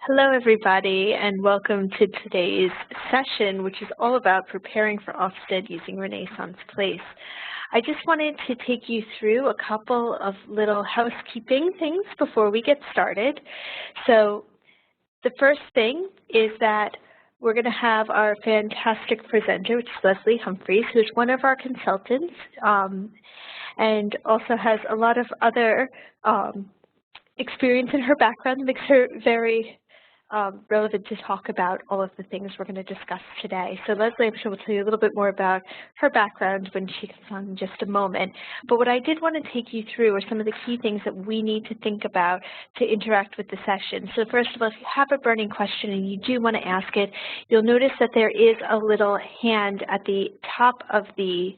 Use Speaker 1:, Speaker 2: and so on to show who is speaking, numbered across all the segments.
Speaker 1: Hello, everybody, and welcome to today's session, which is all about preparing for Ofsted using Renaissance Place. I just wanted to take you through a couple of little housekeeping things before we get started. So the first thing is that we're going to have our fantastic presenter, which is Leslie Humphreys, who's one of our consultants and also has a lot of other experience in her background that makes her very relevant to talk about all of the things we're going to discuss today. So Leslie, I'm sure, will tell you a little bit more about her background when she comes on in just a moment. But what I did want to take you through are some of the key things that we need to think about to interact with the session. So first of all, if you have a burning question and you do want to ask it, you'll notice that there is a little hand at the top of the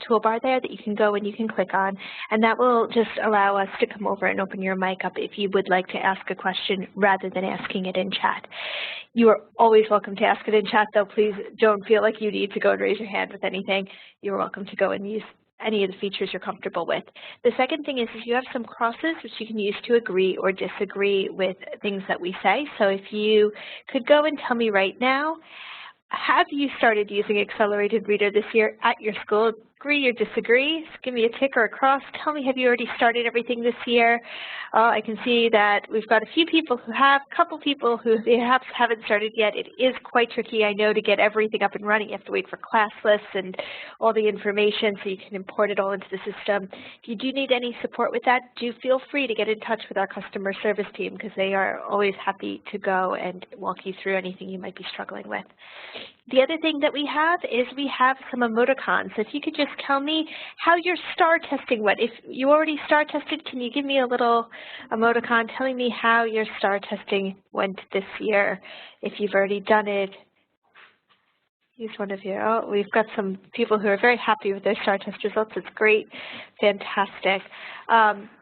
Speaker 1: toolbar there that you can go and you can click on, and that will just allow us to come over and open your mic up if you would like to ask a question rather than asking it in chat. You are always welcome to ask it in chat, though. Please don't feel like you need to go and raise your hand with anything. You're welcome to go and use any of the features you're comfortable with. The second thing is you have some crosses which you can use to agree or disagree with things that we say. So if you could go and tell me right now, have you started using Accelerated Reader this year at your school? Agree or disagree? Give me a tick or a cross. Tell me, have you already started everything this year? I can see that we've got a few people who have, a couple people who perhaps haven't started yet. It is quite tricky, I know, to get everything up and running. You have to wait for class lists and all the information so you can import it all into the system. If you do need any support with that, do feel free to get in touch with our customer service team because they are always happy to go and walk you through anything you might be struggling with. The other thing that we have is we have some emoticons. So if you could just tell me how your STAR testing went. If you already STAR tested, can you give me a little emoticon telling me how your STAR testing went this year? If you've already done it, use one of your, oh, we've got some people who are very happy with their STAR test results. It's great, fantastic.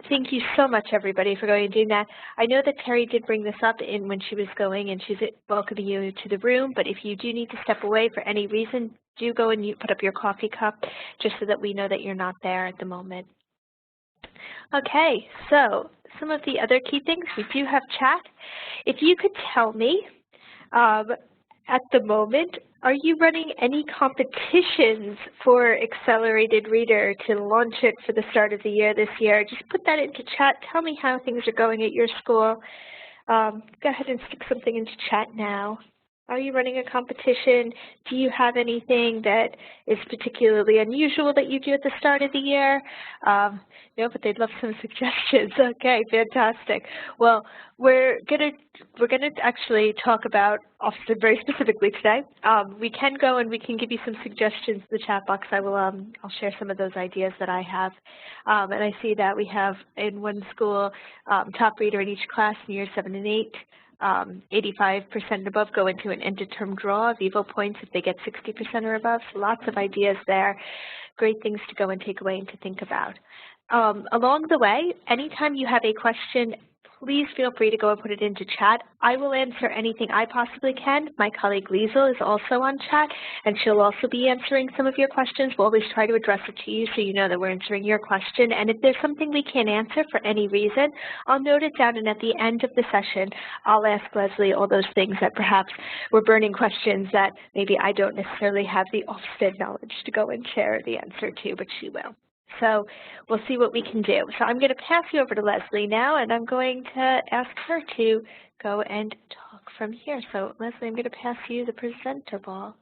Speaker 1: Thank you so much, everybody, for going and doing that. I know that Terry did bring this up in when she was going, and she's welcoming you to the room, but if you do need to step away for any reason, do go and put up your coffee cup just so that we know that you're not there at the moment. Okay, so some of the other key things, we do have chat. If you could tell me, at the moment, are you running any competitions for Accelerated Reader to launch it for the start of the year this year? Just put that into chat. Tell me how things are going at your school. Go ahead and stick something into chat now. Are you running a competition? Do you have anything that is particularly unusual that you do at the start of the year? No, but they'd love some suggestions. Okay, fantastic. Well, we're gonna actually talk about Ofsted very specifically today. We can go and we can give you some suggestions in the chat box. I'll share some of those ideas that I have. And I see that we have in one school top reader in each class in years 7 and 8. 85% and above go into an end-of-term draw, Vivo points if they get 60% or above. So lots of ideas there, great things to go and take away and to think about. Along the way, anytime you have a question, please feel free to go and put it into chat. I will answer anything I possibly can. My colleague Liesl is also on chat, and she'll also be answering some of your questions. We'll always try to address it to you so you know that we're answering your question. And if there's something we can't answer for any reason, I'll note it down, and at the end of the session, I'll ask Leslie all those things that perhaps were burning questions that maybe I don't necessarily have the Ofsted knowledge to go and share the answer to, but she will. So we'll see what we can do. So I'm going to pass you over to Leslie now, and I'm going to ask her to go and talk from here. So Leslie, I'm going to pass you the presenter ball.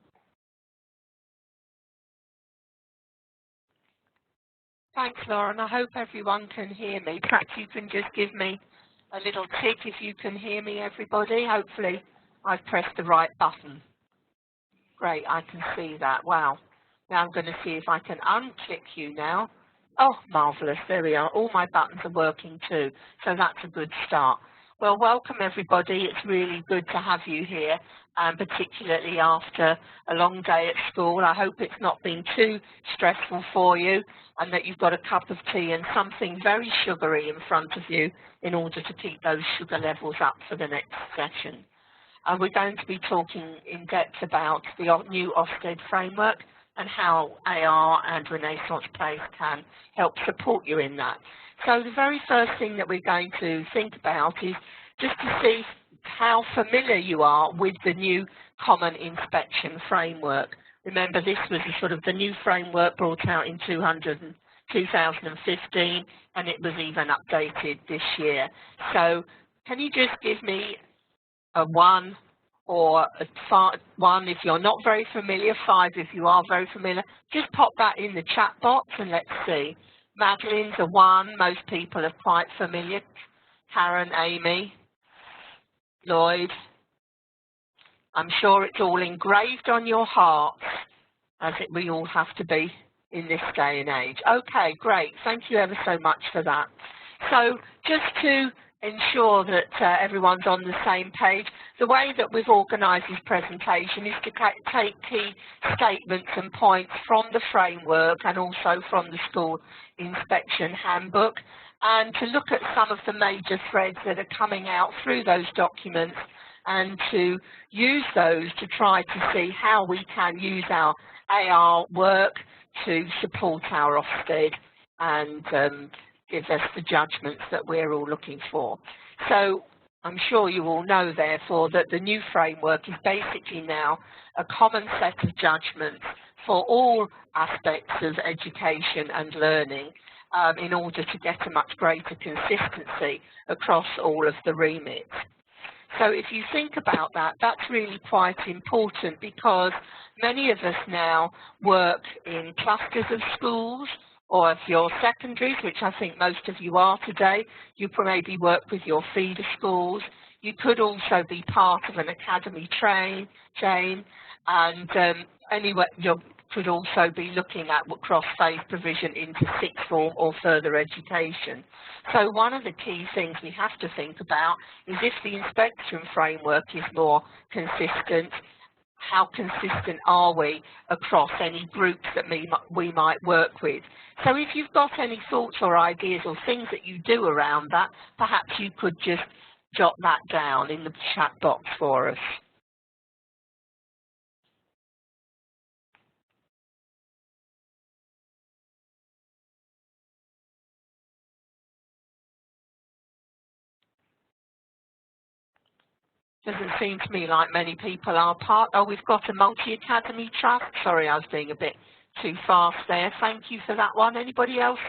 Speaker 2: Thanks, Lauren. I hope everyone can hear me. Perhaps you can just give me a little tick if you can hear me, everybody. Hopefully I've pressed the right button. Great, I can see that. Wow. Now I'm going to see if I can unclick you now. Oh, marvellous. There we are. All my buttons are working too. So that's a good start. Well, welcome, everybody. It's really good to have you here, and particularly after a long day at school. I hope it's not been too stressful for you and that you've got a cup of tea and something very sugary in front of you in order to keep those sugar levels up for the next session. We're going to be talking in depth about the new Ofsted framework and how AR and Renaissance Place can help support you in that. So the very first thing that we're going to think about is just to see how familiar you are with the new Common Inspection Framework. Remember, this was sort of the new framework brought out in 2015, and it was even updated this year. So can you just give me a 1 or a 1 if you're not very familiar, 5 if you are very familiar? Just pop that in the chat box and let's see. Madeline's a 1, most people are quite familiar. Karen, Amy, Lloyd. I'm sure it's all engraved on your hearts, as we all have to be in this day and age. Okay, great. Thank you ever so much for that. So just to ensure that everyone's on the same page, the way that we've organised this presentation is to take key statements and points from the framework and also from the school inspection handbook, and to look at some of the major threads that are coming out through those documents, and to use those to try to see how we can use our AR work to support our Ofsted and give us the judgments that we're all looking for. So I'm sure you all know, therefore, that the new framework is basically now a common set of judgments for all aspects of education and learning in order to get a much greater consistency across all of the remits. So if you think about that, that's really quite important, because many of us now work in clusters of schools, or if you're secondaries, which I think most of you are today, you maybe work with your feeder schools. You could also be part of an academy chain, and anyway, you could also be looking at cross-phase provision into sixth form or further education. So one of the key things we have to think about is, if the inspection framework is more consistent, how consistent are we across any groups that we might work with? So if you've got any thoughts or ideas or things that you do around that, perhaps you could just jot that down in the chat box for us. Doesn't seem to me like many people are part. Oh, we've got a multi-academy trust. Sorry, I was being a bit too fast there. Thank you for that one. Anybody else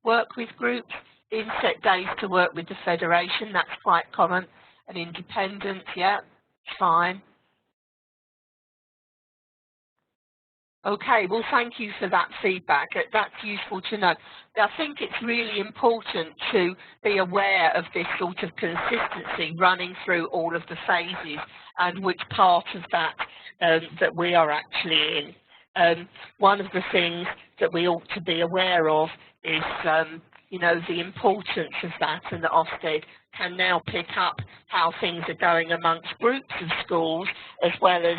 Speaker 2: work with groups? Inset days to work with the Federation, that's quite common. And independent, yeah, fine. Okay, well, thank you for that feedback. That's useful to know. I think it's really important to be aware of this sort of consistency running through all of the phases and which part of that that we are actually in. One of the things that we ought to be aware of is, you know, the importance of that, and that Ofsted can now pick up how things are going amongst groups of schools as well as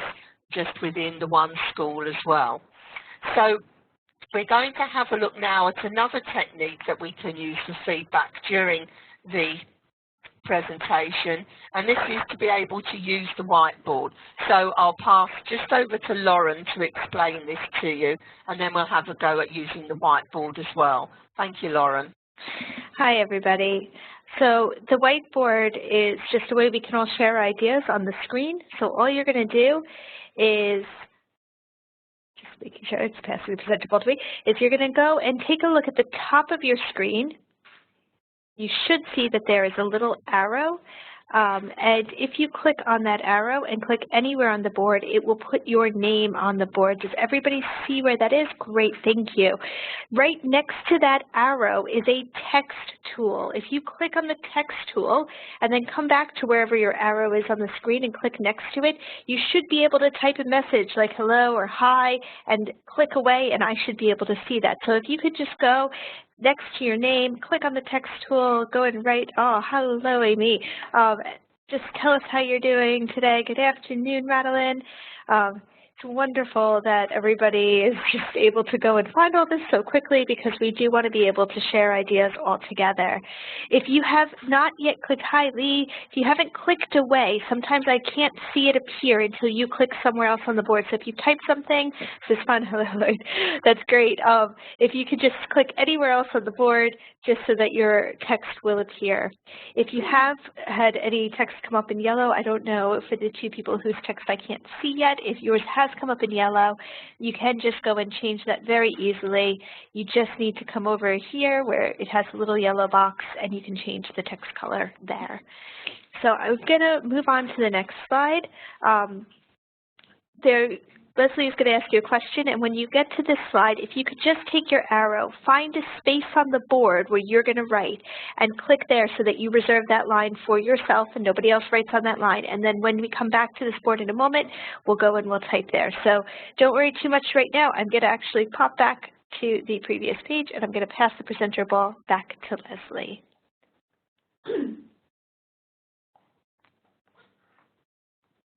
Speaker 2: just within the one school as well. So we're going to have a look now at another technique that we can use for feedback during the presentation, and this is to be able to use the whiteboard. So I'll pass just over to Lauren to explain this to you, and then we'll have a go at using the whiteboard as well. Thank you, Lauren.
Speaker 1: Hi, everybody. So the whiteboard is just a way we can all share ideas on the screen. So all you're going to do is, just making sure it's passively presentable to me, is you're going to go and take a look at the top of your screen. You should see that there is a little arrow, and if you click on that arrow and click anywhere on the board, it will put your name on the board. Does everybody see where that is? Great, thank you. Right next to that arrow is a text tool. If you click on the text tool and then come back to wherever your arrow is on the screen and click next to it, you should be able to type a message like hello or hi and click away, and I should be able to see that. So if you could just go next to your name, click on the text tool, go and write, oh, hello, Amy. Just tell us how you're doing today. Good afternoon, Madeline. It's wonderful that everybody is just able to go and find all this so quickly, because we do want to be able to share ideas all together. If you have not yet clicked, hi Lee, if you haven't clicked away, sometimes I can't see it appear until you click somewhere else on the board. So if you type something, this is fun, hello, that's great. If you could just click anywhere else on the board, just so that your text will appear. If you have had any text come up in yellow, I don't know for the two people whose text I can't see yet, if yours has come up in yellow, you can just go and change that very easily. You just need to come over here where it has a little yellow box, and you can change the text color there. So I'm going to move on to the next slide. Leslie is going to ask you a question, and when you get to this slide, if you could just take your arrow, find a space on the board where you're going to write, and click there so that you reserve that line for yourself and nobody else writes on that line. And then when we come back to this board in a moment, we'll go and we'll type there. So don't worry too much right now. I'm going to actually pop back to the previous page, and I'm going to pass the presenter ball back to Leslie.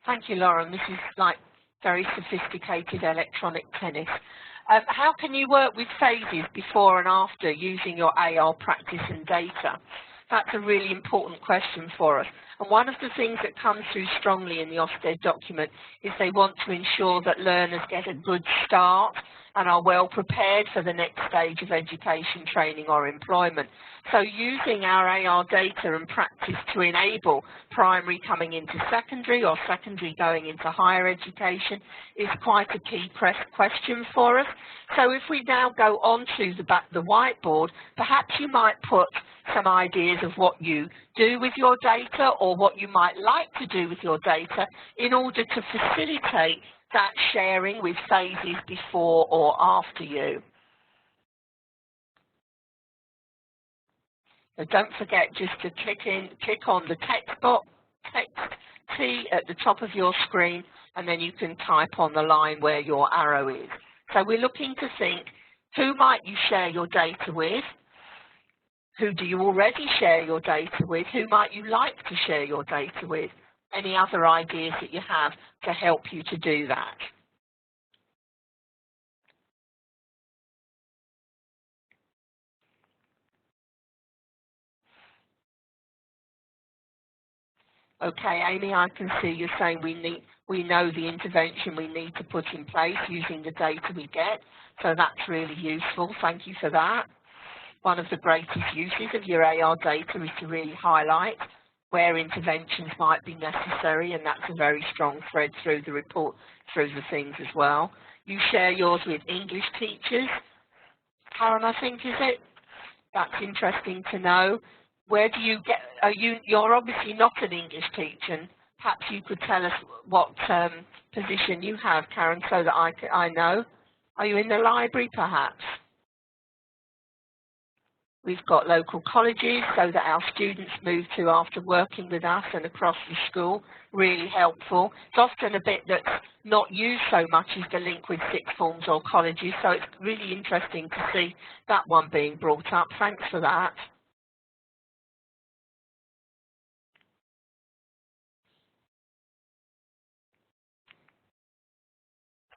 Speaker 2: Thank you, Lauren. This is like very sophisticated electronic tennis. How can you work with phases before and after using your AR practice and data? That's a really important question for us. And one of the things that comes through strongly in the Ofsted document is they want to ensure that learners get a good start and are well prepared for the next stage of education, training or employment. So using our AR data and practice to enable primary coming into secondary or secondary going into higher education is quite a key question for us. So if we now go on to the whiteboard, perhaps you might put some ideas of what you do with your data or what you might like to do with your data in order to facilitate that sharing with phases before or after you. So don't forget just to click on the text T at the top of your screen, and then you can type on the line where your arrow is. So we're looking to think, who might you share your data with? Who do you already share your data with? Who might you like to share your data with? Any other ideas that you have to help you to do that? Okay, Amy, I can see you're saying we know the intervention we need to put in place using the data we get. So that's really useful. Thank you for that. One of the greatest uses of your AR data is to really highlight where interventions might be necessary, and that's a very strong thread through the report, through the things as well. You share yours with English teachers. Karen, I think, is it? That's interesting to know. Where do you get, you're obviously not an English teacher. Perhaps you could tell us what position you have, Karen, so that I know. Are you in the library, perhaps? We've got local colleges so that our students move to after working with us and across the school. Really helpful. It's often a bit that's not used so much is the link with sixth forms or colleges, so it's really interesting to see that one being brought up. Thanks for that.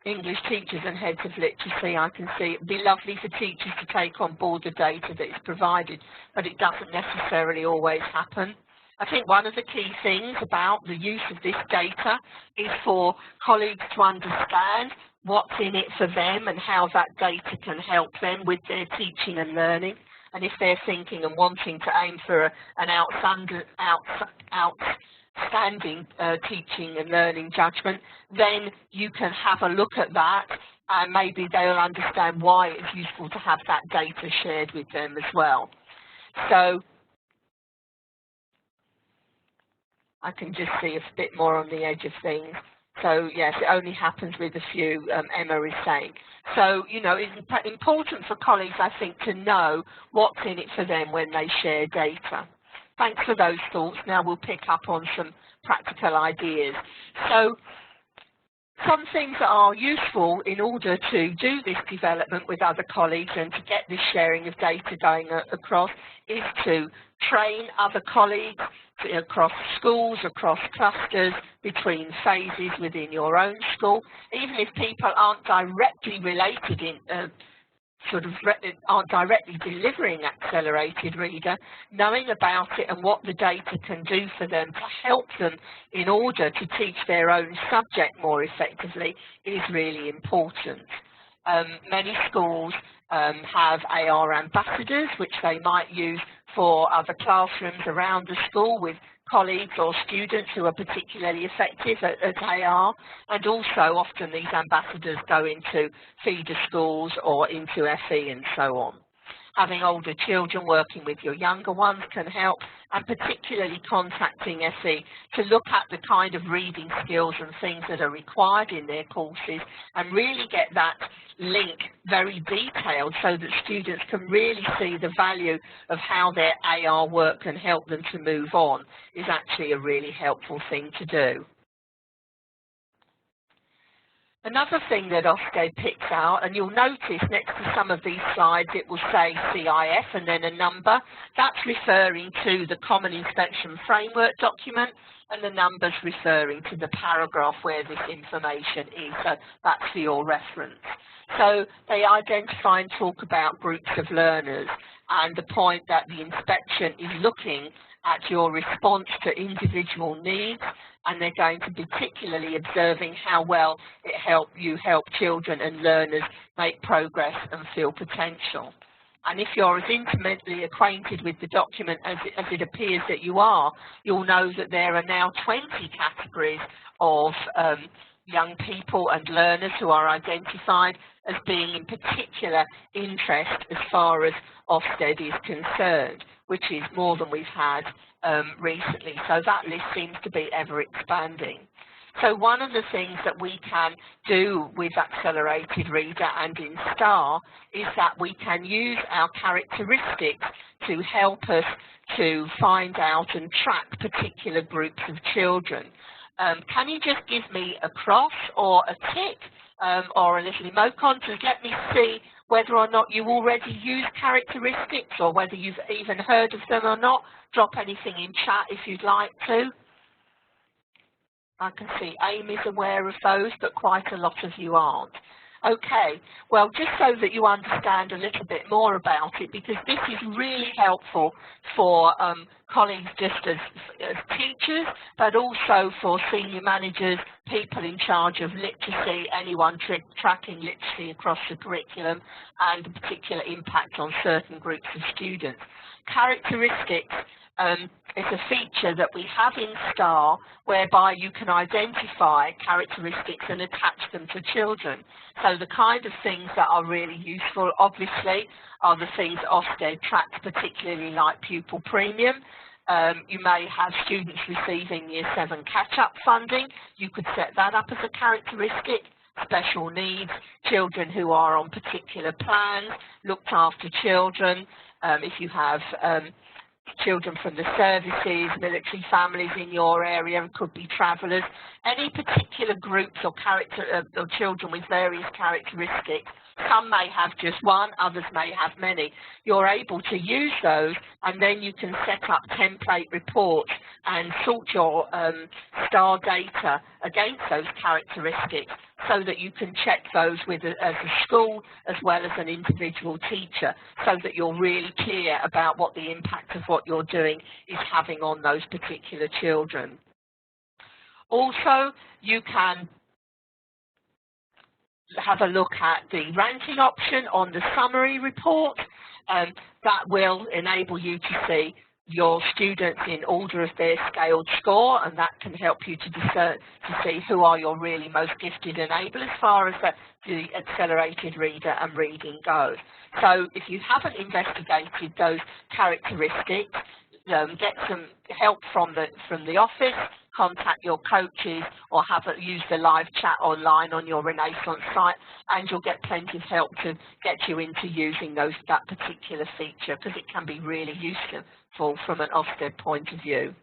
Speaker 2: English teachers and heads of literacy, I can see it would be lovely for teachers to take on board the data that is provided, but it doesn't necessarily always happen. I think one of the key things about the use of this data is for colleagues to understand what's in it for them and how that data can help them with their teaching and learning. And if they're thinking and wanting to aim for an outstanding teaching and learning judgment, then you can have a look at that, and maybe they'll understand why it's useful to have that data shared with them as well. So I can just see a bit more on the edge of things. So yes, it only happens with a few, Emma is saying. So, you know, it's important for colleagues, I think, to know what's in it for them when they share data. Thanks for those thoughts. Now we'll pick up on some practical ideas. So some things that are useful in order to do this development with other colleagues and to get this sharing of data going across is to train other colleagues across schools, across clusters, between phases within your own school, even if people aren't directly related in aren't directly delivering Accelerated Reader, knowing about it and what the data can do for them to help them in order to teach their own subject more effectively is really important. Many schools have AR ambassadors, which they might use for other classrooms around the school with colleagues or students who are particularly effective at AR, and also often these ambassadors go into feeder schools or into FE and so on. Having older children working with your younger ones can help, and particularly contacting FE to look at the kind of reading skills and things that are required in their courses and really get that link very detailed so that students can really see the value of how their AR work can help them to move on is actually a really helpful thing to do. Another thing that Ofsted picks out, and you'll notice next to some of these slides it will say CIF and then a number. That's referring to the Common Inspection Framework document, and the numbers referring to the paragraph where this information is. So that's for your reference. So they identify and talk about groups of learners, and the point that the inspection is looking at your response to individual needs, and they're going to be particularly observing how well you help children and learners make progress and feel potential. And if you're as intimately acquainted with the document as it appears that you are, you'll know that there are now 20 categories of young people and learners who are identified as being in particular interest as far as Ofsted is concerned, which is more than we've had recently. So that list seems to be ever expanding. So one of the things that we can do with Accelerated Reader and in STAR is that we can use our characteristics to help us to find out and track particular groups of children. Can you just give me a cross or a tick or a little emoticon to let me see whether or not you already use characteristics or whether you've even heard of them or not? Drop anything in chat if you'd like to. I can see Amy's aware of those, but quite a lot of you aren't. Okay, well, just so that you understand a little bit more about it, because this is really helpful for colleagues just as teachers, but also for senior managers, people in charge of literacy, anyone tracking literacy across the curriculum, and the particular impact on certain groups of students. Characteristics is a feature that we have in STAR whereby you can identify characteristics and attach them to children. So the kind of things that are really useful, obviously, are the things Ofsted tracks, particularly like pupil premium. You may have students receiving Year 7 catch-up funding. You could set that up as a characteristic. Special needs, children who are on particular plans, looked after children. If you have children from the services, military families in your area, and could be travellers, any particular groups or children with various characteristics. Some may have just one, others may have many. You're able to use those, and then you can set up template reports and sort your STAR data against those characteristics so that you can check those with as a school as well as an individual teacher, so that you're really clear about what the impact of what you're doing is having on those particular children. Also, you can have a look at the ranking option on the summary report. That will enable you to see your students in order of their scaled score, and that can help you to see who are your really most gifted enablers as far as the Accelerated Reader and reading goes. So if you haven't investigated those characteristics, get some help from the office, contact your coaches, or use the live chat online on your Renaissance site, and you'll get plenty of help to get you into using that particular feature, because it can be really useful from an Ofsted point of view.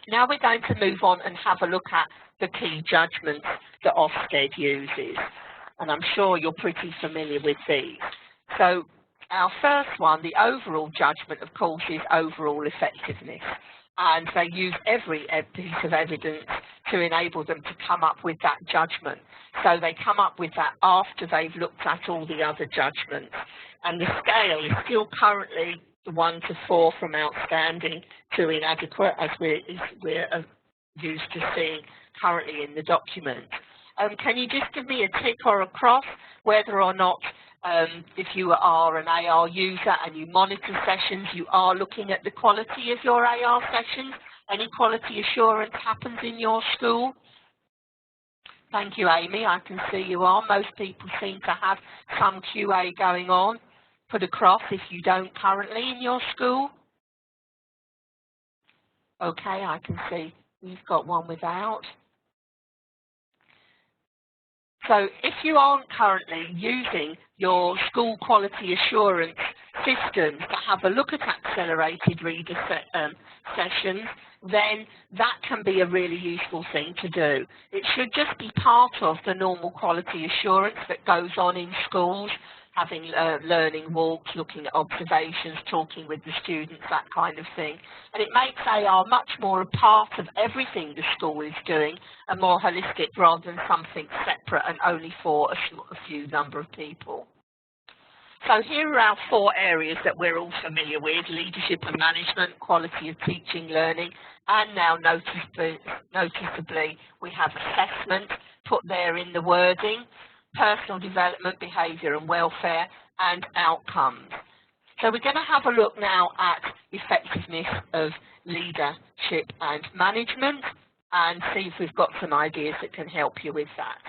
Speaker 2: Now we're going to move on and have a look at the key judgments that Ofsted uses, and I'm sure you're pretty familiar with these. So our first one, the overall judgment, of course, is overall effectiveness. And they use every piece of evidence to enable them to come up with that judgment. So they come up with that after they've looked at all the other judgments. And the scale is still currently 1 to 4 from outstanding to inadequate, as we're used to seeing currently in the document. Can you just give me a tick or a cross whether or not, if you are an AR user and you monitor sessions, you are looking at the quality of your AR sessions? Any quality assurance happens in your school? Thank you, Amy. I can see you are. Most people seem to have some QA going on. Put a cross if you don't currently in your school. Okay, I can see we've got one without. So if you aren't currently using your school quality assurance systems to have a look at accelerated reader sessions, then that can be a really useful thing to do. It should just be part of the normal quality assurance that goes on in schools, having learning walks, looking at observations, talking with the students, that kind of thing. And it makes AR much more a part of everything the school is doing and more holistic rather than something separate and only for a few number of people. So here are our 4 areas that we're all familiar with: leadership and management, quality of teaching, learning, and now noticeably we have assessment put there in the wording, personal development, behaviour and welfare, and outcomes. So we're going to have a look now at effectiveness of leadership and management and see if we've got some ideas that can help you with that.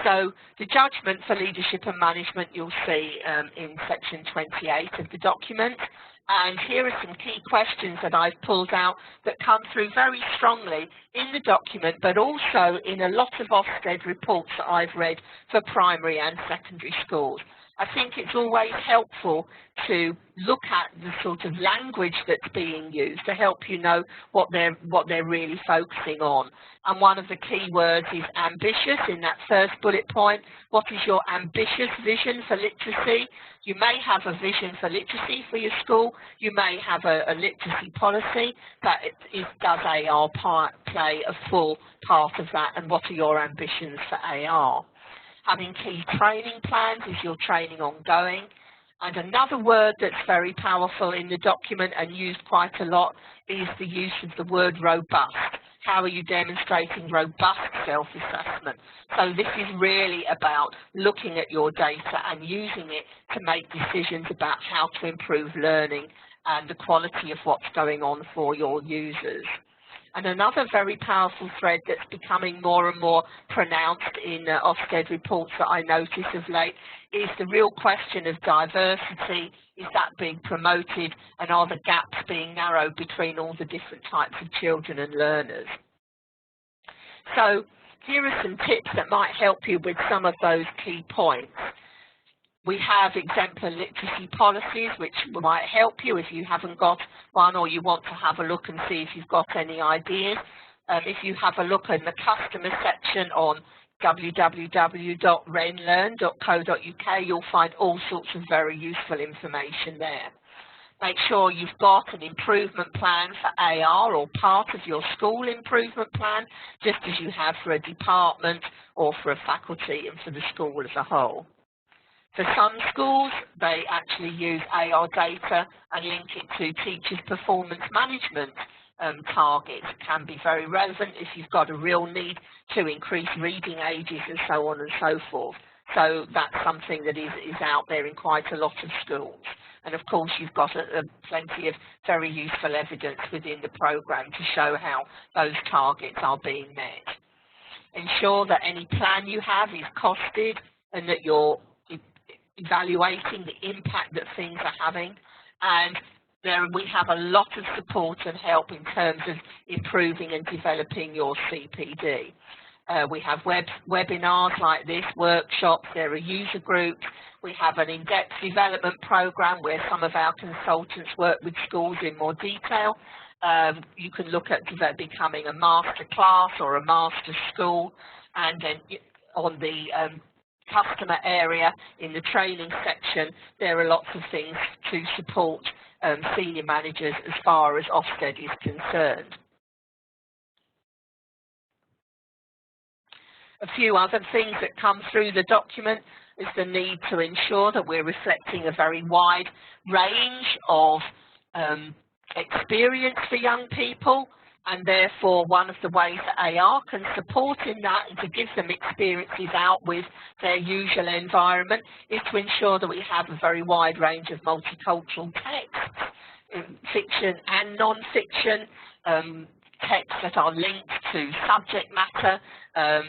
Speaker 2: So the judgment for leadership and management you'll see in section 28 of the document. And here are some key questions that I've pulled out that come through very strongly in the document, but also in a lot of Ofsted reports that I've read for primary and secondary schools. I think it's always helpful to look at the sort of language that's being used to help you know what they're really focusing on. And one of the key words is ambitious in that first bullet point. What is your ambitious vision for literacy? You may have a vision for literacy for your school. You may have a literacy policy, but does AR play a full part of that, and what are your ambitions for AR? Having key training plans, is your training ongoing? And another word that's very powerful in the document and used quite a lot is the use of the word robust. How are you demonstrating robust self-assessment? So this is really about looking at your data and using it to make decisions about how to improve learning and the quality of what's going on for your users. And another very powerful thread that's becoming more and more pronounced in Ofsted reports that I notice of late is the real question of diversity. Is that being promoted, and are the gaps being narrowed between all the different types of children and learners? So here are some tips that might help you with some of those key points. We have exemplar literacy policies, which might help you if you haven't got one or you want to have a look and see if you've got any ideas. If you have a look in the customer section on www.renlearn.co.uk, you'll find all sorts of very useful information there. Make sure you've got an improvement plan for AR or part of your school improvement plan, just as you have for a department or for a faculty and for the school as a whole. For some schools, they actually use AR data and link it to teachers' performance management targets. It can be very relevant if you've got a real need to increase reading ages and so on and so forth. So that's something that is out there in quite a lot of schools. And of course, you've got plenty of very useful evidence within the programme to show how those targets are being met. Ensure that any plan you have is costed and that you're evaluating the impact that things are having, and we have a lot of support and help in terms of improving and developing your CPD. We have webinars like this, workshops, there are user groups. We have an in-depth development program where some of our consultants work with schools in more detail. You can look at becoming a master class or a master school, and then on the customer area in the training section, there are lots of things to support senior managers as far as Ofsted is concerned. A few other things that come through the document is the need to ensure that we're reflecting a very wide range of experience for young people, and therefore one of the ways that AR can support in that and to give them experiences out with their usual environment is to ensure that we have a very wide range of multicultural texts, fiction and non-fiction, texts that are linked to subject matter.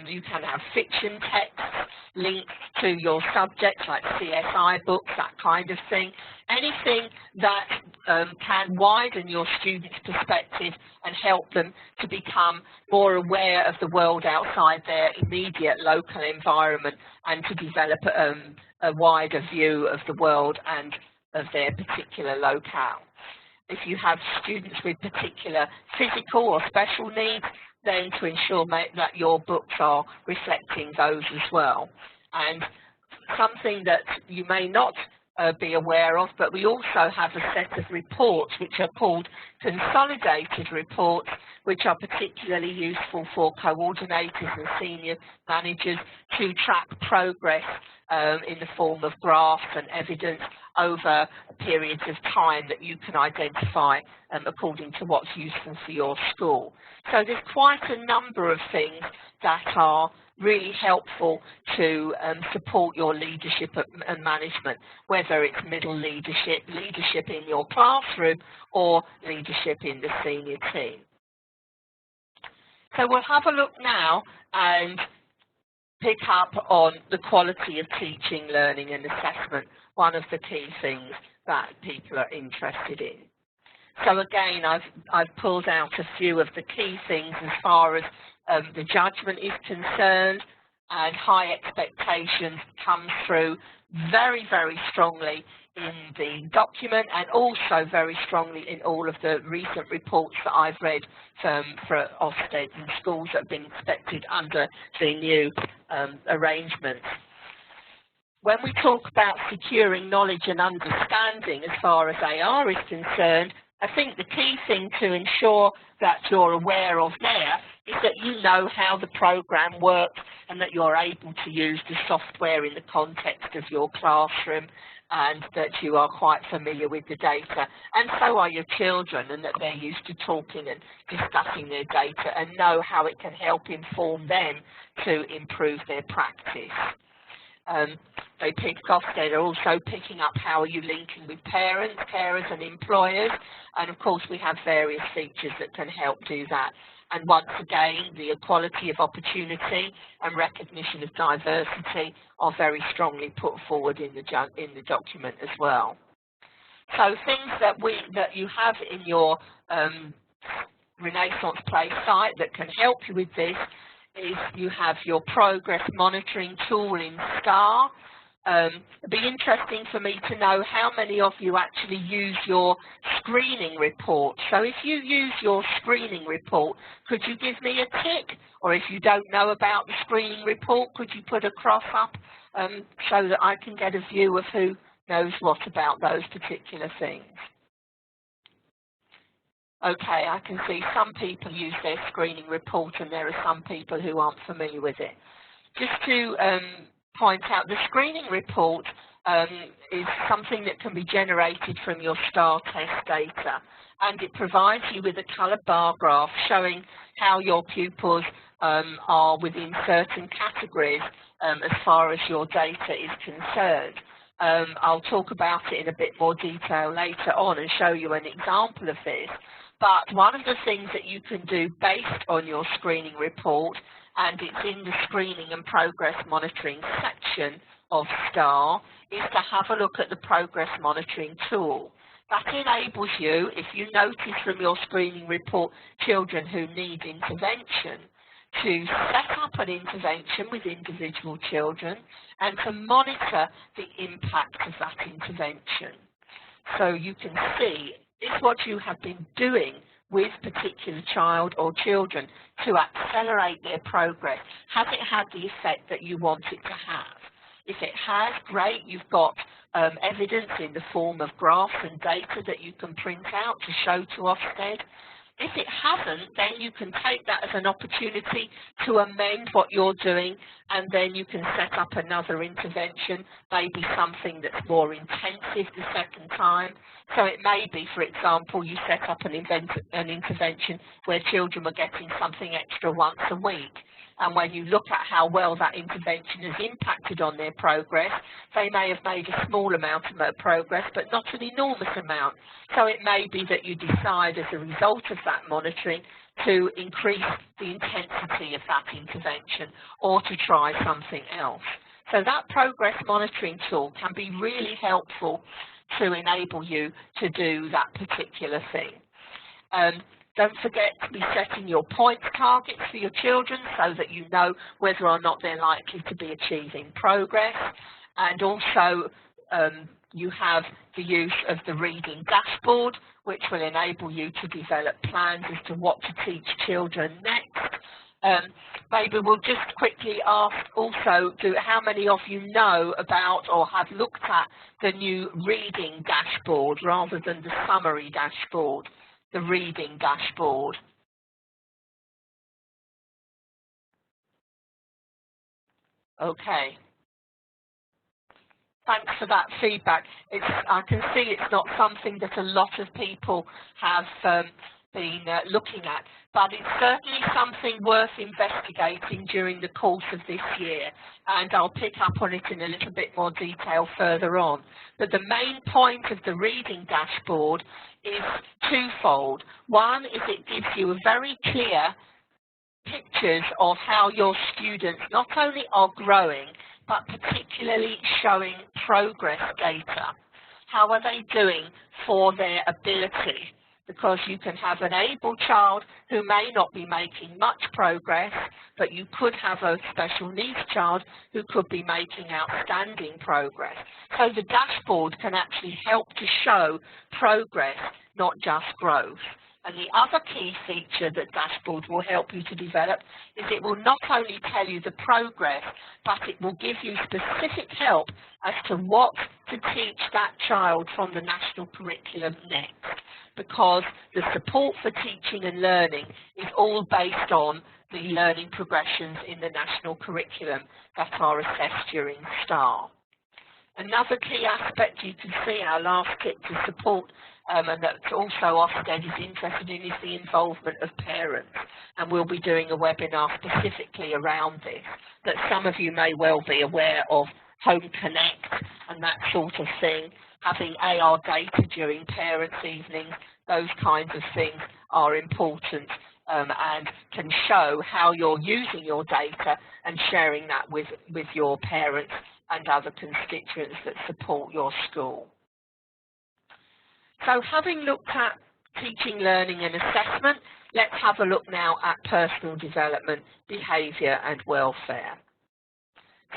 Speaker 2: You can have fiction texts linked to your subjects like CSI books, that kind of thing. Anything that can widen your students' perspective and help them to become more aware of the world outside their immediate local environment and to develop a wider view of the world and of their particular locale. If you have students with particular physical or special needs, then to ensure that your books are reflecting those as well. And something that you may not be aware of, but we also have a set of reports which are called consolidated reports, which are particularly useful for coordinators and senior managers to track progress in the form of graphs and evidence over periods of time that you can identify according to what's useful for your school. So there's quite a number of things that are really helpful to support your leadership and management, whether it's middle leadership, leadership in your classroom, or leadership in the senior team. So we'll have a look now and pick up on the quality of teaching, learning and assessment, one of the key things that people are interested in. So again, I've pulled out a few of the key things as far as the judgment is concerned, and high expectations come through very, very strongly in the document and also very strongly in all of the recent reports that I've read for Ofsted and schools that have been inspected under the new arrangements. When we talk about securing knowledge and understanding as far as AR is concerned, I think the key thing to ensure that you're aware of there is that you know how the program works and that you're able to use the software in the context of your classroom and that you are quite familiar with the data. And so are your children, and that they're used to talking and discussing their data and know how it can help inform them to improve their practice. Ofsted are also picking up how are you linking with parents, carers and employers, and of course we have various features that can help do that. And once again, the equality of opportunity and recognition of diversity are very strongly put forward in the document as well. So things that you have in your Renaissance Play site that can help you with this is you have your progress monitoring tool in STAR. It'd be interesting for me to know how many of you actually use your screening report. So if you use your screening report, could you give me a tick? Or if you don't know about the screening report, could you put a cross up so that I can get a view of who knows what about those particular things? Okay, I can see some people use their screening report and there are some people who aren't familiar with it. Just to point out, the screening report is something that can be generated from your STAR test data, and it provides you with a coloured bar graph showing how your pupils are within certain categories as far as your data is concerned. I'll talk about it in a bit more detail later on and show you an example of this. But one of the things that you can do based on your screening report, and it's in the screening and progress monitoring section of STAR, is to have a look at the progress monitoring tool. That enables you, if you notice from your screening report children who need intervention, to set up an intervention with individual children and to monitor the impact of that intervention. So you can see, is what you have been doing with particular child or children to accelerate their progress? Has it had the effect that you want it to have? If it has, great, you've got evidence in the form of graphs and data that you can print out to show to Ofsted. If it hasn't, then you can take that as an opportunity to amend what you're doing, and then you can set up another intervention, maybe something that's more intensive the second time. So it may be, for example, you set up an intervention where children were getting something extra once a week. And when you look at how well that intervention has impacted on their progress, they may have made a small amount of progress, but not an enormous amount. So it may be that you decide as a result of that monitoring to increase the intensity of that intervention or to try something else. So that progress monitoring tool can be really helpful to enable you to do that particular thing. Don't forget to be setting your points targets for your children so that you know whether or not they're likely to be achieving progress. And also you have the use of the reading dashboard, which will enable you to develop plans as to what to teach children next. Maybe we'll just quickly ask also, how many of you know about or have looked at the new reading dashboard rather than the summary dashboard? The reading dashboard. Okay. Thanks for that feedback. I can see it's not something that a lot of people have been looking at, but it's certainly something worth investigating during the course of this year, and I'll pick up on it in a little bit more detail further on. But the main point of the reading dashboard is twofold. One is it gives you a very clear pictures of how your students not only are growing, but particularly showing progress data. How are they doing for their ability? Because you can have an able child who may not be making much progress, but you could have a special needs child who could be making outstanding progress. So the dashboard can actually help to show progress, not just growth. And the other key feature that dashboard will help you to develop is it will not only tell you the progress, but it will give you specific help as to what to teach that child from the national curriculum next, because the support for teaching and learning is all based on the learning progressions in the national curriculum that are assessed during STAR. Another key aspect you can see our last tip to support and that also Ofsted is interested in is the involvement of parents, and we'll be doing a webinar specifically around this, that some of you may well be aware of Home Connect and that sort of thing, having AR data during parents' evenings, those kinds of things are important and can show how you're using your data and sharing that with your parents and other constituents that support your school. So having looked at teaching, learning and assessment, let's have a look now at personal development, behaviour and welfare.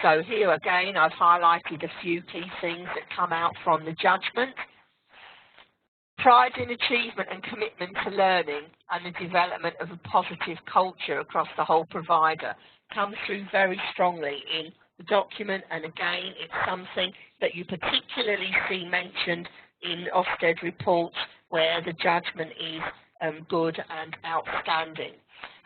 Speaker 2: So here again I've highlighted a few key things that come out from the judgment. Pride in achievement and commitment to learning and the development of a positive culture across the whole provider comes through very strongly in the document, and again it's something that you particularly see mentioned in Ofsted reports where the judgment is good and outstanding.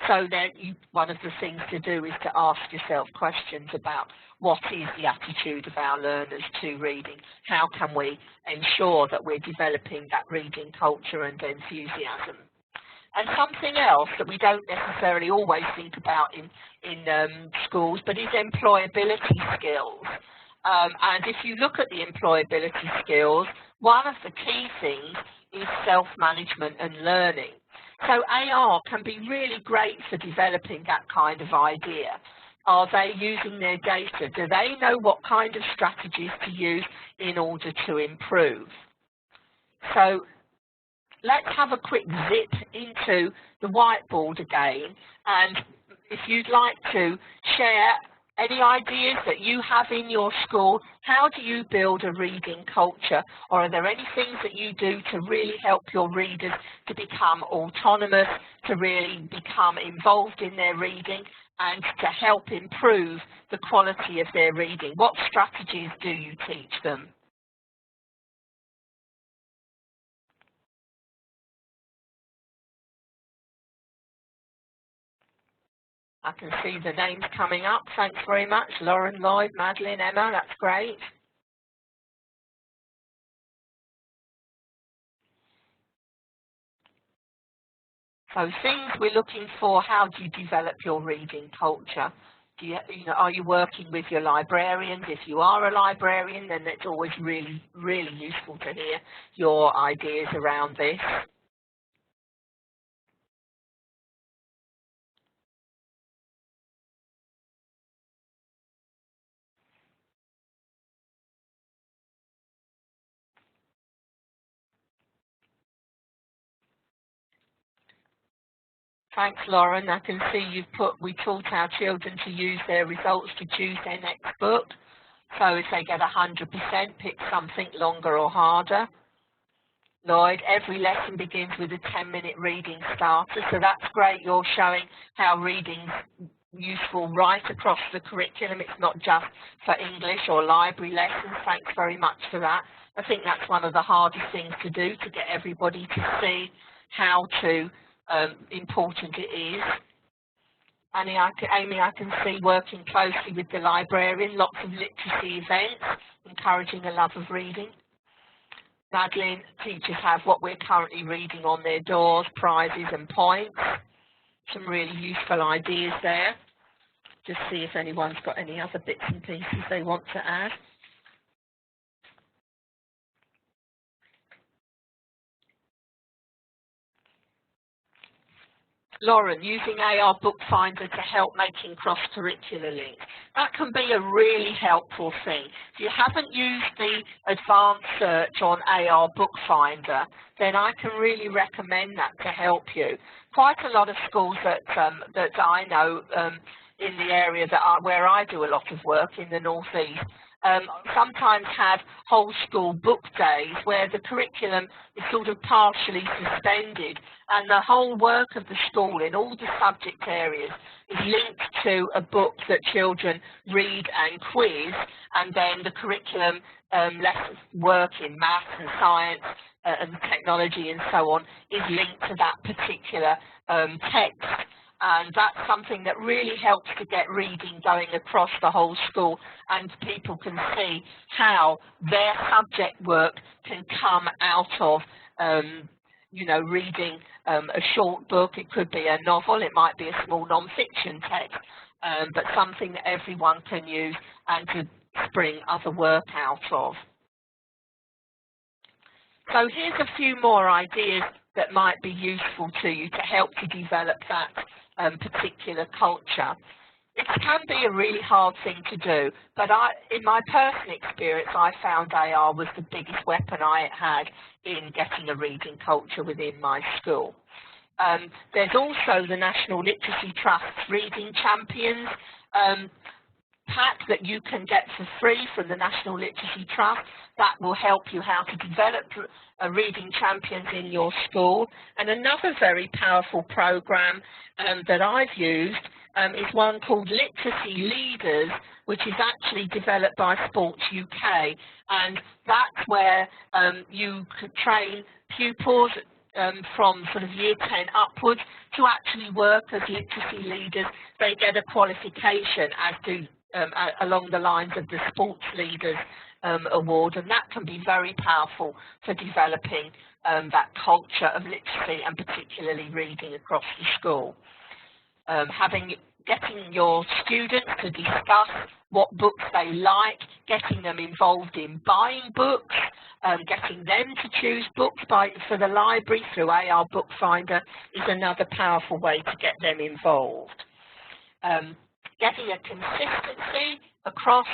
Speaker 2: So then one of the things to do is to ask yourself questions about what is the attitude of our learners to reading? How can we ensure that we're developing that reading culture and enthusiasm? And something else that we don't necessarily always think about in schools, but is employability skills. And if you look at the employability skills, one of the key things is self-management and learning. So AR can be really great for developing that kind of idea. Are they using their data? Do they know what kind of strategies to use in order to improve? So let's have a quick zip into the whiteboard again, and if you'd like to share any ideas that you have in your school, how do you build a reading culture? Or are there any things that you do to really help your readers to become autonomous, to really become involved in their reading? and to help improve the quality of their reading? What strategies do you teach them? I can see the names coming up. Thanks very much. Lauren, Lloyd, Madeline, Emma, that's great. So things we're looking for, how do you develop your reading culture? Do you know, are you working with your librarians? If you are a librarian, then it's always really, really useful to hear your ideas around this. Thanks, Lauren. I can see you've put, we taught our children to use their results to choose their next book. So if they get 100%, pick something longer or harder. Lloyd, every lesson begins with a 10-minute reading starter. So that's great. You're showing how reading's useful right across the curriculum. It's not just for English or library lessons. Thanks very much for that. I think that's one of the hardest things to do, to get everybody to see how important it is. Amy, I can see working closely with the librarian, lots of literacy events, encouraging a love of reading. Madeline, teachers have what we're currently reading on their doors, prizes and points. Some really useful ideas there. Just see if anyone's got any other bits and pieces they want to add. Lauren, using AR Bookfinder to help making cross-curricular links. That can be a really helpful thing. If you haven't used the advanced search on AR Bookfinder, then I can really recommend that to help you. Quite a lot of schools that I know in the area where I do a lot of work in the northeast, sometimes have whole school book days where the curriculum is sort of partially suspended and the whole work of the school in all the subject areas is linked to a book that children read and quiz, and then the curriculum lessons work in maths and science and technology and so on is linked to that particular text. And that's something that really helps to get reading going across the whole school, and people can see how their subject work can come out of, you know, reading a short book. It could be a novel, it might be a small non-fiction text, but something that everyone can use and to spring other work out of. So here's a few more ideas that might be useful to you to help to develop that particular culture. It can be a really hard thing to do, but in my personal experience, I found AR was the biggest weapon I had in getting a reading culture within my school. There's also the National Literacy Trust's Reading Champions pack that you can get for free from the National Literacy Trust. That will help you how to develop reading champions in your school. And another very powerful program that I've used is one called Literacy Leaders, which is actually developed by Sports UK. And that's where you could train pupils from sort of year 10 upwards to actually work as literacy leaders. They get a qualification as to along the lines of the Sports Leaders Award, and that can be very powerful for developing that culture of literacy and particularly reading across the school. Getting your students to discuss what books they like, getting them involved in buying books, getting them to choose books for the library through AR Bookfinder is another powerful way to get them involved. Getting a consistency across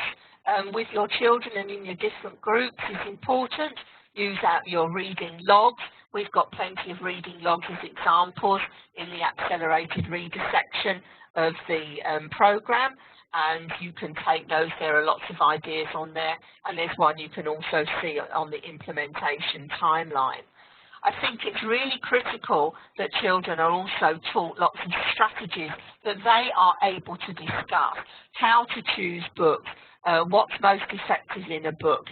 Speaker 2: with your children and in your different groups is important. Use out your reading logs. We've got plenty of reading logs as examples in the Accelerated Reader section of the program, and you can take those. There are lots of ideas on there, and there's one you can also see on the implementation timeline. I think it's really critical that children are also taught lots of strategies that they are able to discuss, how to choose books, what's most effective in a book,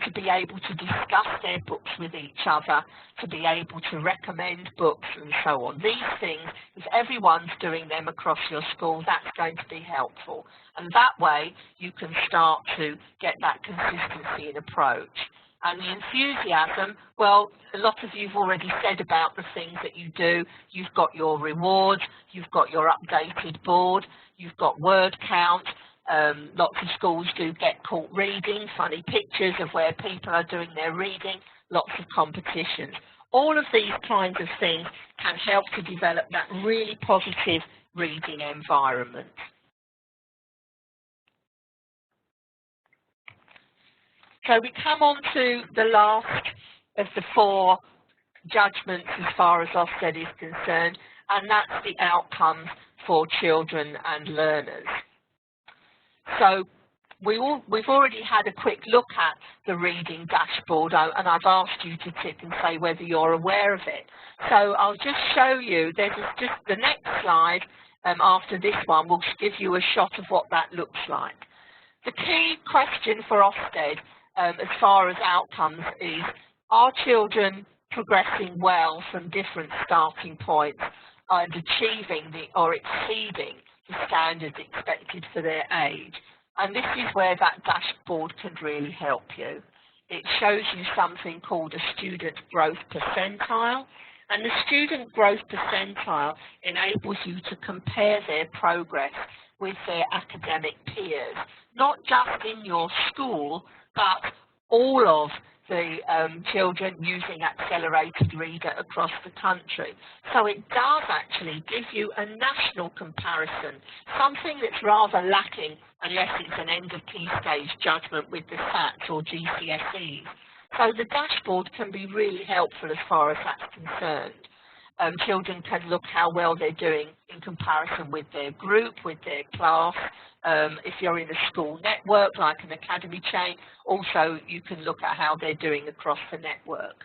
Speaker 2: to be able to discuss their books with each other, to be able to recommend books and so on. These things, if everyone's doing them across your school, that's going to be helpful. And that way you can start to get that consistency in approach. And the enthusiasm, well, a lot of you've already said about the things that you do. You've got your rewards, you've got your updated board, you've got word count. Lots of schools do get caught reading, funny pictures of where people are doing their reading, lots of competitions. All of these kinds of things can help to develop that really positive reading environment. So we come on to the last of the 4 judgments as far as Ofsted is concerned, and that's the outcomes for children and learners. So we've already had a quick look at the reading dashboard, and I've asked you to tick and say whether you're aware of it. So I'll just show you, there's just the next slide after this one will give you a shot of what that looks like. The key question for Ofsted as far as outcomes is, are children progressing well from different starting points and achieving or exceeding the standards expected for their age? And this is where that dashboard can really help you. It shows you something called a student growth percentile, and the student growth percentile enables you to compare their progress with their academic peers, not just in your school, but all of the children using Accelerated Reader across the country. So it does actually give you a national comparison, something that's rather lacking unless it's an end of key stage judgment with the SATs or GCSEs. So the dashboard can be really helpful as far as that's concerned. Children can look how well they're doing in comparison with their group, with their class. If you're in a school network, like an academy chain, also you can look at how they're doing across the network.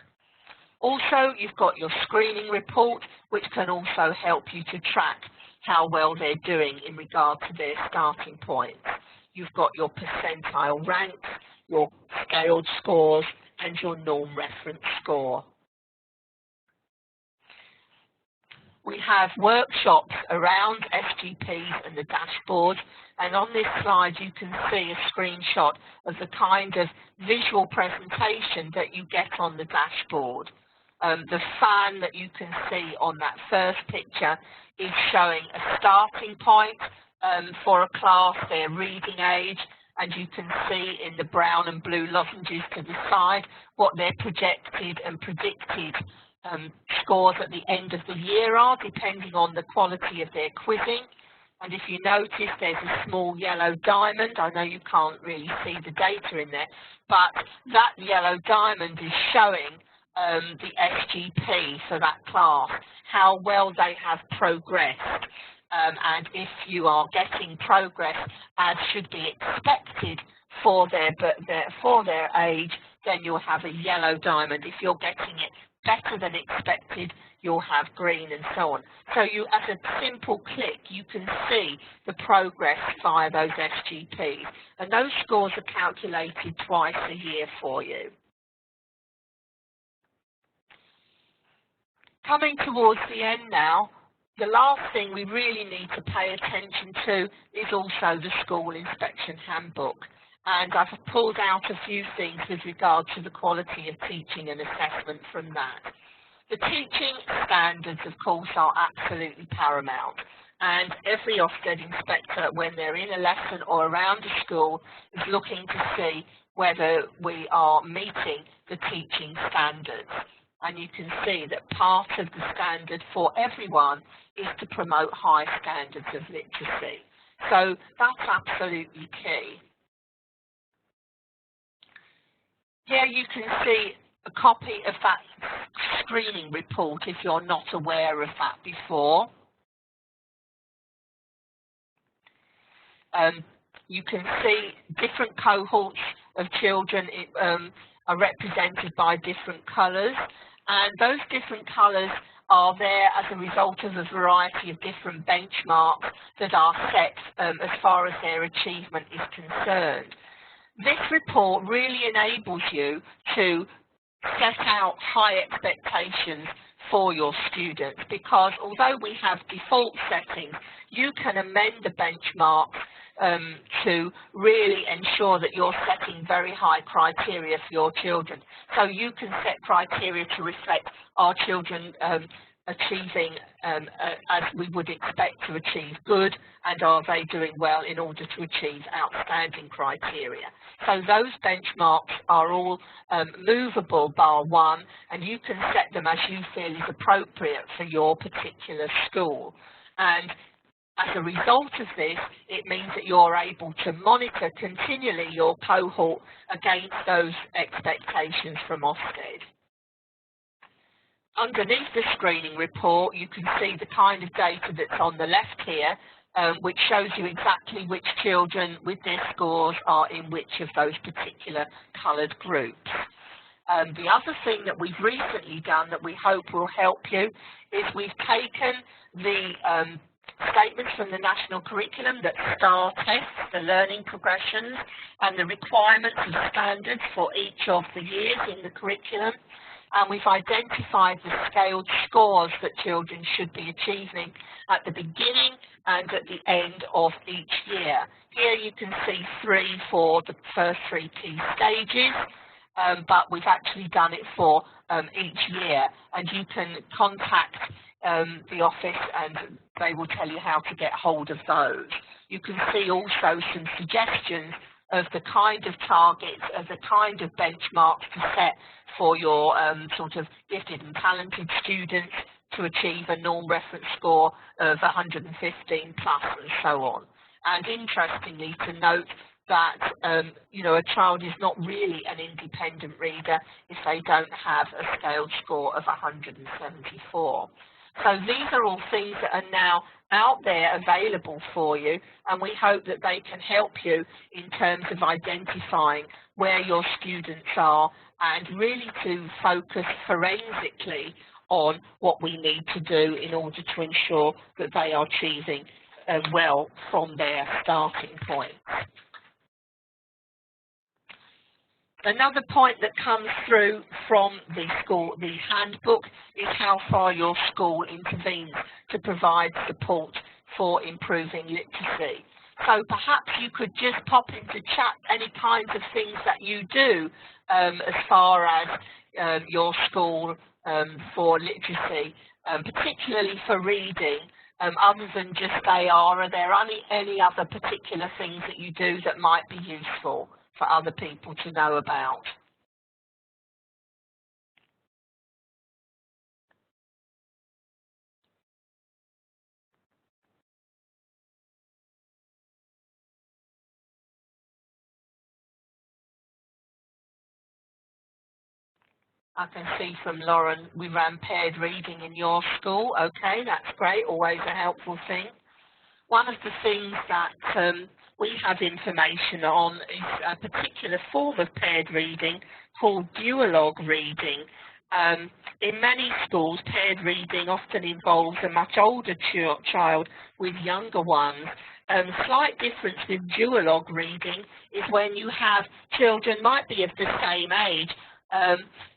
Speaker 2: Also, you've got your screening report, which can also help you to track how well they're doing in regard to their starting points. You've got your percentile ranks, your scaled scores, and your norm reference score. We have workshops around SGPs and the dashboard, and on this slide you can see a screenshot of the kind of visual presentation that you get on the dashboard. The fan that you can see on that first picture is showing a starting point for a class, their reading age, and you can see in the brown and blue lozenges to the side what their projected and predicted scores at the end of the year are, depending on the quality of their quizzing. And if you notice, there's a small yellow diamond. I know you can't really see the data in there, but that yellow diamond is showing the SGP for that class, how well they have progressed. And if you are getting progress as should be expected for their age, then you'll have a yellow diamond. If you're getting it better than expected, you'll have green, and so on. So you, as a simple click, you can see the progress via those SGPs, and those scores are calculated twice a year for you. Coming towards the end now, the last thing we really need to pay attention to is also the school inspection handbook. And I've pulled out a few things with regard to the quality of teaching and assessment from that. The teaching standards, of course, are absolutely paramount. And every Ofsted inspector, when they're in a lesson or around a school, is looking to see whether we are meeting the teaching standards. And you can see that part of the standard for everyone is to promote high standards of literacy. So that's absolutely key. Here you can see a copy of that screening report if you're not aware of that before. You can see different cohorts of children are represented by different colours, And those different colours are there as a result of a variety of different benchmarks that are set as far as their achievement is concerned. This report really enables you to set out high expectations for your students, because although we have default settings, you can amend the benchmarks to really ensure that you're setting very high criteria for your children. So you can set criteria to reflect our children achieving as we would expect to achieve good, and are they doing well in order to achieve outstanding criteria. So those benchmarks are all movable bar one, and you can set them as you feel is appropriate for your particular school. And as a result of this, it means that you're able to monitor continually your cohort against those expectations from Ofsted. Underneath the screening report, you can see the kind of data that's on the left here, which shows you exactly which children with their scores are in which of those particular coloured groups. The other thing that we've recently done that we hope will help you is we've taken the statements from the national curriculum that STAR tests the learning progressions and the requirements and standards for each of the years in the curriculum, and we've identified the scaled scores that children should be achieving at the beginning and at the end of each year. Here you can see 3 for the first 3 key stages, but we've actually done it for each year, and you can contact the office and they will tell you how to get hold of those. You can see also some suggestions of the kind of targets, of the kind of benchmarks to set for your sort of gifted and talented students to achieve a norm reference score of 115 plus and so on. And interestingly to note that you know, a child is not really an independent reader if they don't have a scaled score of 174. So these are all things that are now out there available for you, and we hope that they can help you in terms of identifying where your students are and really to focus forensically on what we need to do in order to ensure that they are achieving well from their starting point. Another point that comes through from the handbook is how far your school intervenes to provide support for improving literacy. So perhaps you could just pop into chat any kinds of things that you do as far as your school for literacy, particularly for reading, other than just are there any other particular things that you do that might be useful for other people to know about? I can see from Lauren, we ran paired reading in your school. Okay, that's great, always a helpful thing. One of the things that we have information on is a particular form of paired reading called duologue reading. In many schools, paired reading often involves a much older child with younger ones. Slight difference with duologue reading is when you have children might be of the same age,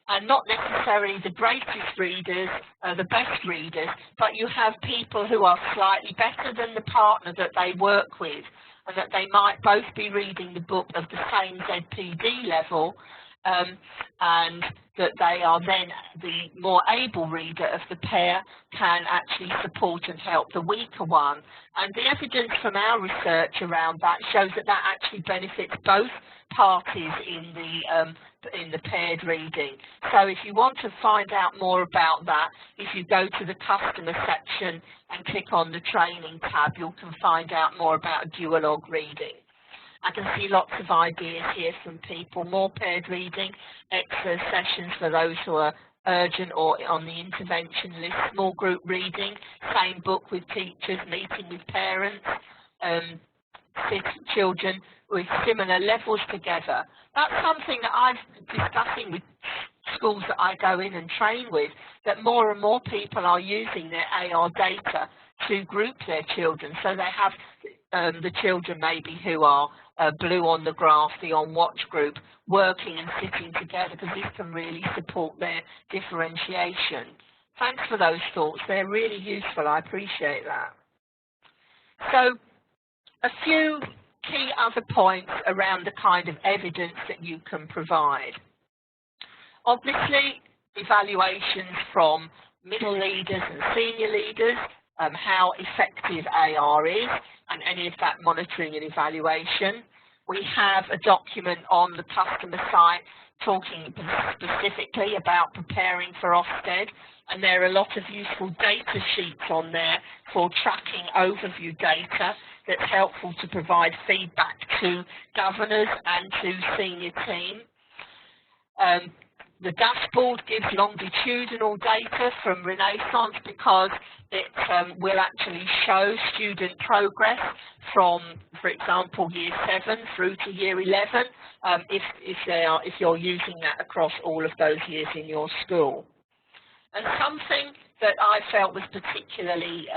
Speaker 2: and not necessarily the greatest readers, the best readers, but you have people who are slightly better than the partner that they work with, and that they might both be reading the book of the same ZPD level, and that they are then the more able reader of the pair can actually support and help the weaker one. And the evidence from our research around that shows that that actually benefits both parties in the paired reading. So if you want to find out more about that, if you go to the customer section and click on the training tab, you can find out more about duologue reading. I can see lots of ideas here from people, more paired reading, extra sessions for those who are urgent or on the intervention list, small group reading, same book with teachers, meeting with parents, children with similar levels together. That's something that I'm discussing with schools that I go in and train with, that more and more people are using their AR data to group their children. So they have the children maybe who are blue on the graph, the on watch group, working and sitting together, because this can really support their differentiation. Thanks for those thoughts. They're really useful. I appreciate that. So a few key other points around the kind of evidence that you can provide. Obviously, evaluations from middle leaders and senior leaders, how effective AR is, and any of that monitoring and evaluation. We have a document on the customer site talking specifically about preparing for Ofsted, and there are a lot of useful data sheets on there for tracking overview data that's helpful to provide feedback to governors and to senior team. The dashboard gives longitudinal data from Renaissance because it will actually show student progress from, for example, year 7 through to year 11, if you're using that across all of those years in your school. And something that I felt was particularly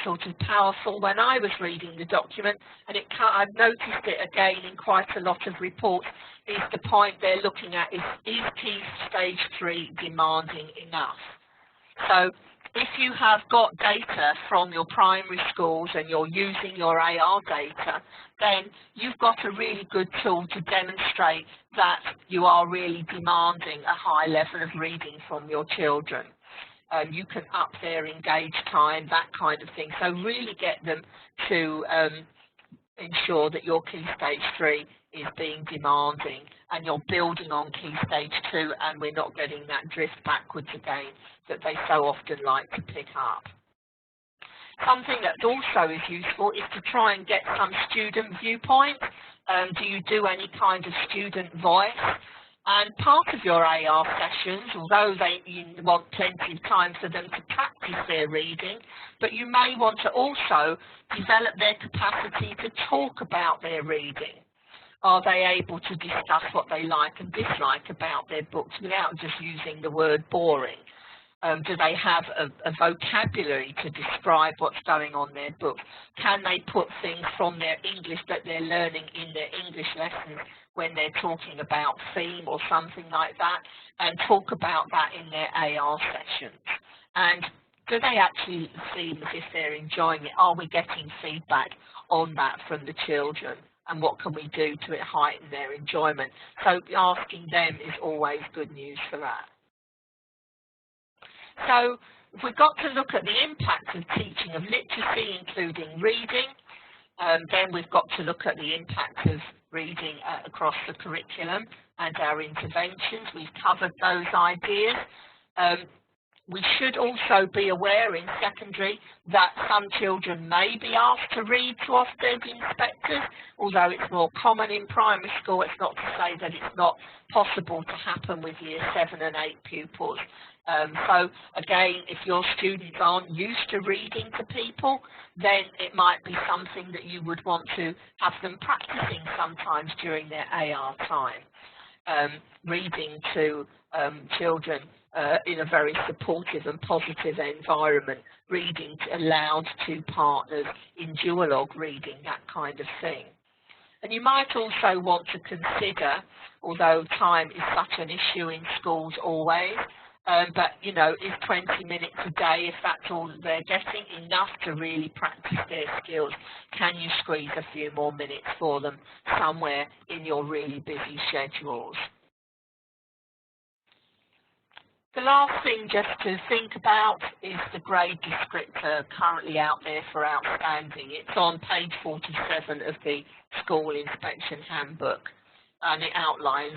Speaker 2: sort of powerful when I was reading the document, and I've noticed it again in quite a lot of reports, is the point they're looking at is Key Stage 3 demanding enough? So if you have got data from your primary schools and you're using your AR data, then you've got a really good tool to demonstrate that you are really demanding a high level of reading from your children. You can up their engage time, that kind of thing. So really get them to ensure that your Key Stage 3 is being demanding and you're building on Key Stage 2, and we're not getting that drift backwards again that they so often like to pick up. Something that also is useful is to try and get some student viewpoint. Do you do any kind of student voice? And part of your AR sessions, although you want plenty of time for them to practice their reading, but you may want to also develop their capacity to talk about their reading. Are they able to discuss what they like and dislike about their books without just using the word boring? Do they have a vocabulary to describe what's going on in their book? Can they put things from their English that they're learning in their English lessons when they're talking about theme or something like that, and talk about that in their AR sessions? And do they actually seem as if they're enjoying it? Are we getting feedback on that from the children? And what can we do to heighten their enjoyment? So asking them is always good news for that. So if we've got to look at the impact of teaching of literacy, including reading, then we've got to look at the impact of reading across the curriculum and our interventions. We've covered those ideas. We should also be aware in secondary that some children may be asked to read to Ofsted inspectors, although it's more common in primary school. It's not to say that it's not possible to happen with year 7 and 8 pupils. So again, if your students aren't used to reading to people, then it might be something that you would want to have them practicing sometimes during their AR time. Reading to children in a very supportive and positive environment, reading aloud to partners in duologue reading, that kind of thing. And you might also want to consider, although time is such an issue in schools always, but, you know, is 20 minutes a day, if that's all that they're getting, enough to really practice their skills? Can you squeeze a few more minutes for them somewhere in your really busy schedules? The last thing just to think about is the grade descriptor currently out there for outstanding. It's on page 47 of the School Inspection Handbook, and it outlines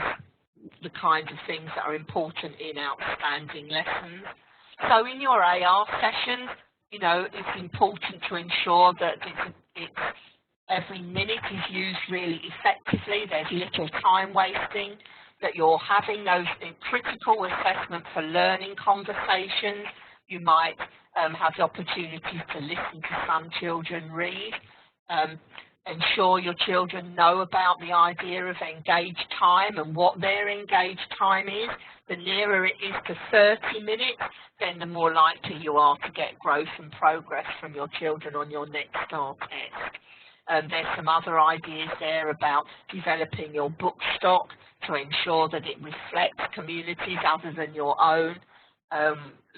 Speaker 2: the kinds of things that are important in outstanding lessons. So in your AR sessions, you know, it's important to ensure that every minute is used really effectively. There's little time wasting, that you're having those critical assessment for learning conversations. You might have the opportunity to listen to some children read. ensure your children know about the idea of engaged time and what their engaged time is. The nearer it is to 30 minutes, then the more likely you are to get growth and progress from your children on your next STAR test. There's some other ideas there about developing your book stock to ensure that it reflects communities other than your own.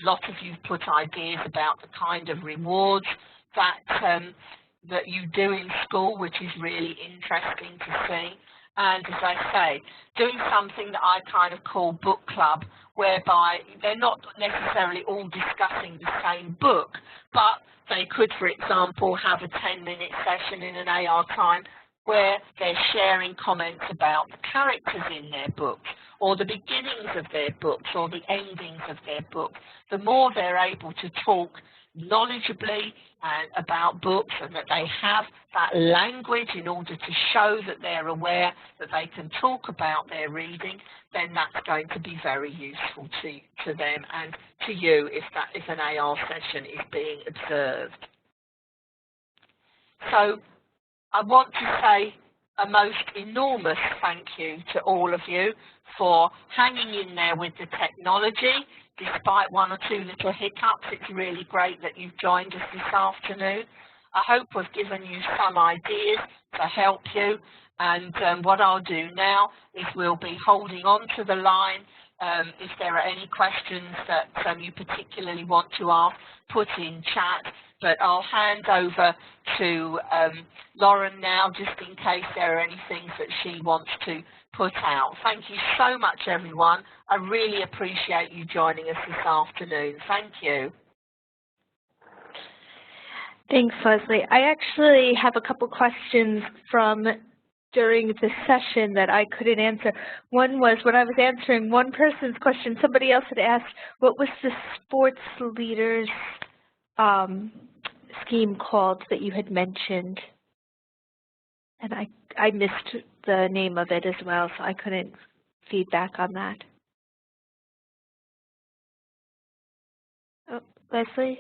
Speaker 2: Lots of you put ideas about the kind of rewards that you do in school, which is really interesting to see. And as I say, doing something that I kind of call book club, whereby they're not necessarily all discussing the same book, but they could, for example, have a 10-minute session in an AR time where they're sharing comments about the characters in their books, or the beginnings of their books, or the endings of their books. The more they're able to talk knowledgeably about books, and that they have that language in order to show that they're aware that they can talk about their reading, then that's going to be very useful to them and to you if an AR session is being observed. So I want to say a most enormous thank you to all of you for hanging in there with the technology. Despite one or two little hiccups, it's really great that you've joined us this afternoon. I hope we've given you some ideas to help you, and what I'll do now is we'll be holding on to the line. If there are any questions that you particularly want to ask, put in chat, but I'll hand over to Lauren now, just in case there are any things that she wants to put out. Thank you so much, everyone. I really appreciate you joining us this afternoon. Thank you.
Speaker 1: Thanks, Leslie. I actually have a couple questions from during the session that I couldn't answer. One was, when I was answering one person's question, somebody else had asked, what was the sports leaders scheme called that you had mentioned? And I missed the name of it as well, so I couldn't feedback on that. Oh, Leslie?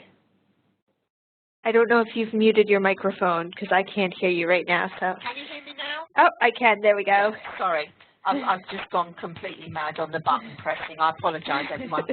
Speaker 1: I don't know if you've muted your microphone, because I can't hear you right now. So.
Speaker 2: Can you hear me now?
Speaker 1: Oh, I can. There we go.
Speaker 2: Sorry. I've just gone completely mad on the button pressing. I apologise, everyone.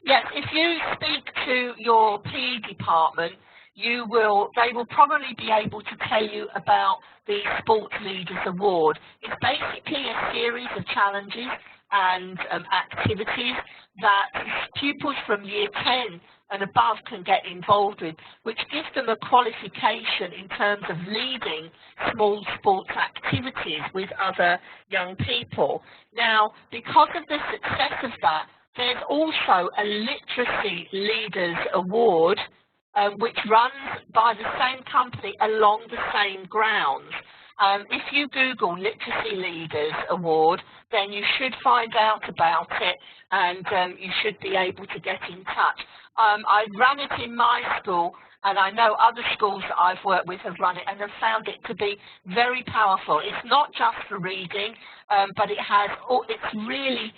Speaker 2: Yes, if you speak to your PE department, they will probably be able to tell you about the Sports Leaders Award. It's basically a series of challenges and activities that pupils from year 10 and above can get involved with, which gives them a qualification in terms of leading small sports activities with other young people. Now, because of the success of that, there's also a Literacy Leaders Award, which runs by the same company along the same grounds. If you Google Literacy Leaders Award, then you should find out about it, and you should be able to get in touch. I ran it in my school, and I know other schools that I've worked with have run it and have found it to be very powerful. It's not just for reading, but it's really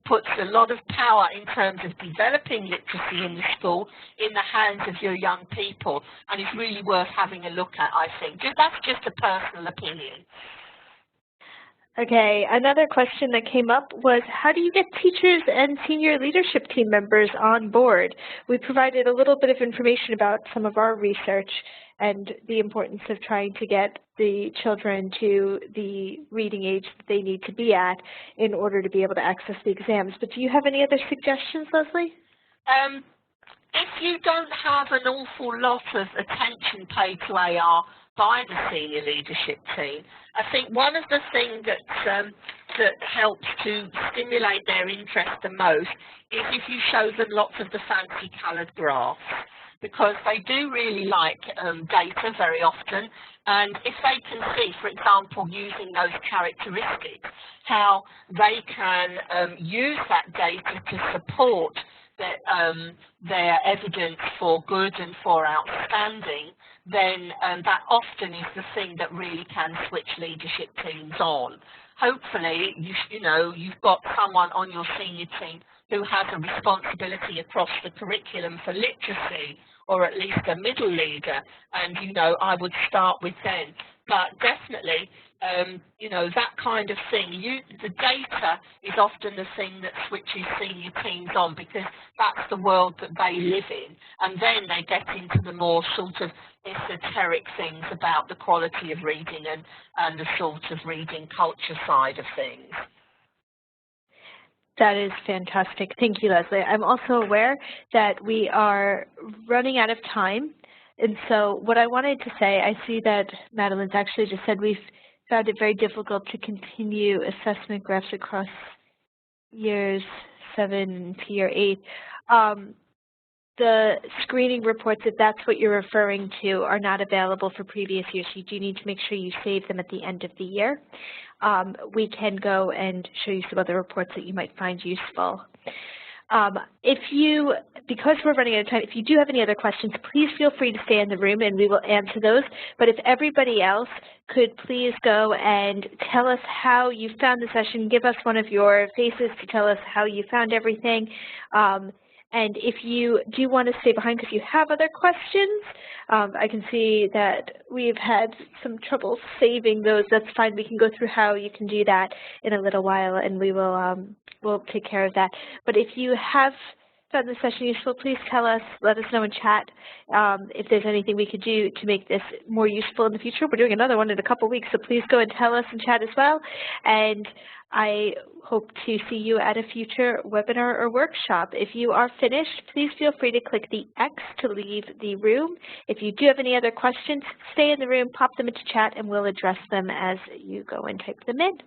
Speaker 2: puts a lot of power in terms of developing literacy in the school in the hands of your young people, and it's really worth having a look at, I think. That's just a personal opinion.
Speaker 1: Okay, another question that came up was, how do you get teachers and senior leadership team members on board? We provided a little bit of information about some of our research and the importance of trying to get the children to the reading age that they need to be at in order to be able to access the exams. But do you have any other suggestions, Leslie?
Speaker 2: If you don't have an awful lot of attention paid to AR by the senior leadership team, I think one of the things that helps to stimulate their interest the most is if you show them lots of the fancy coloured graphs, because they do really like data very often, and if they can see, for example, using those characteristics, how they can use that data to support their evidence for good and for outstanding, then that often is the thing that really can switch leadership teams on. Hopefully, you've got someone on your senior team who has a responsibility across the curriculum for literacy, or at least a middle leader, and, you know, I would start with them. But definitely, you know, that kind of thing, the data is often the thing that switches senior teams on, because that's the world that they live in. And then they get into the more sort of esoteric things about the quality of reading and the sort of reading culture side of things.
Speaker 1: That is fantastic. Thank you, Leslie. I'm also aware that we are running out of time. And so what I wanted to say, I see that Madeline's actually just said we've found it very difficult to continue assessment graphs across years 7 and year 8. The screening reports, if that's what you're referring to, are not available for previous years. You do need to make sure you save them at the end of the year. We can go and show you some other reports that you might find useful. Because we're running out of time, if you do have any other questions, please feel free to stay in the room and we will answer those. But if everybody else could please go and tell us how you found the session, give us one of your faces to tell us how you found everything. And if you do want to stay behind because you have other questions, I can see that we've had some trouble saving those. That's fine. We can go through how you can do that in a little while, and we will we'll take care of that. But if you have found the session useful, please tell us. Let us know in chat if there's anything we could do to make this more useful in the future. We're doing another one in a couple weeks, so please go and tell us in chat as well. And I hope to see you at a future webinar or workshop. If you are finished, please feel free to click the X to leave the room. If you do have any other questions, stay in the room, pop them into chat, and we'll address them as you go and type them in.